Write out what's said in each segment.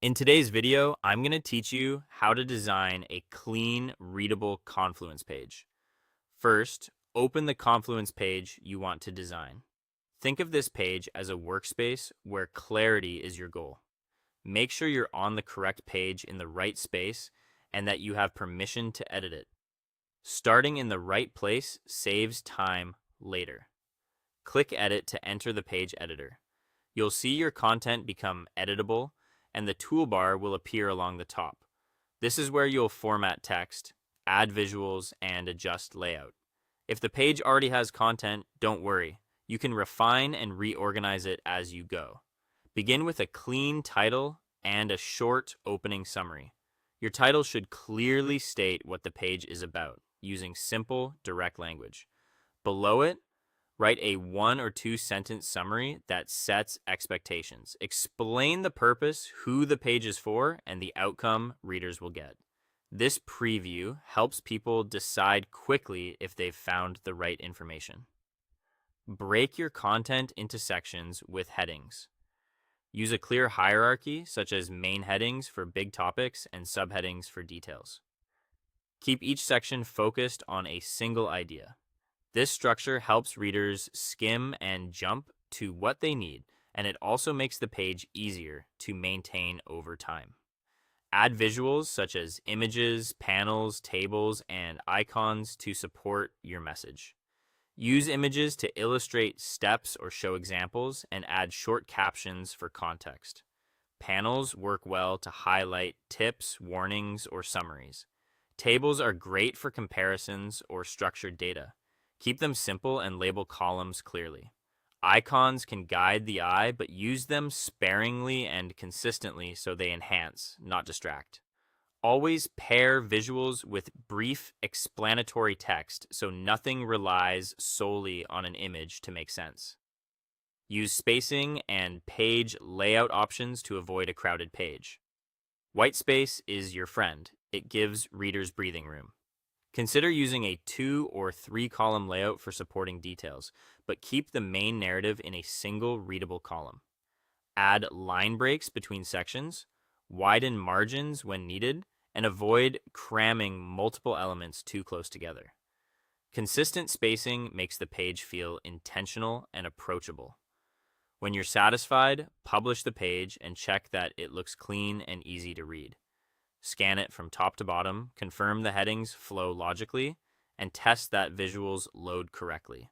In today's video, I'm going to teach you how to design a clean, readable Confluence page. First, open the Confluence page you want to design. Think of this page as a workspace where clarity is your goal. Make sure you're on the correct page in the right space and that you have permission to edit it. Starting in the right place saves time later. Click Edit to enter the page editor. You'll see your content become editable, and the toolbar will appear along the top. This is where you'll format text, add visuals, and adjust layout. If the page already has content, don't worry. You can refine and reorganize it as you go. Begin with a clean title and a short opening summary. Your title should clearly state what the page is about, using simple, direct language. Below it, write a 1 or 2 sentence summary that sets expectations. Explain the purpose, who the page is for, and the outcome readers will get. This preview helps people decide quickly if they've found the right information. Break your content into sections with headings. Use a clear hierarchy, such as main headings for big topics and subheadings for details. Keep each section focused on a single idea. This structure helps readers skim and jump to what they need, and it also makes the page easier to maintain over time. Add visuals such as images, panels, tables, and icons to support your message. Use images to illustrate steps or show examples, and add short captions for context. Panels work well to highlight tips, warnings, or summaries. Tables are great for comparisons or structured data. Keep them simple and label columns clearly. Icons can guide the eye, but use them sparingly and consistently so they enhance, not distract. Always pair visuals with brief explanatory text so nothing relies solely on an image to make sense. Use spacing and page layout options to avoid a crowded page. White space is your friend. It gives readers breathing room. Consider using a 2 or 3 column layout for supporting details, but keep the main narrative in a single readable column. Add line breaks between sections, widen margins when needed, and avoid cramming multiple elements too close together. Consistent spacing makes the page feel intentional and approachable. When you're satisfied, publish the page and check that it looks clean and easy to read. Scan it from top to bottom, confirm the headings flow logically, and test that visuals load correctly.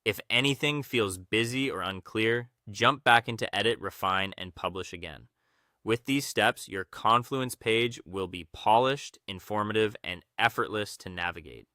If anything feels busy or unclear, jump back into Edit, Refine, and Publish again. With these steps, your Confluence page will be polished, informative, and effortless to navigate.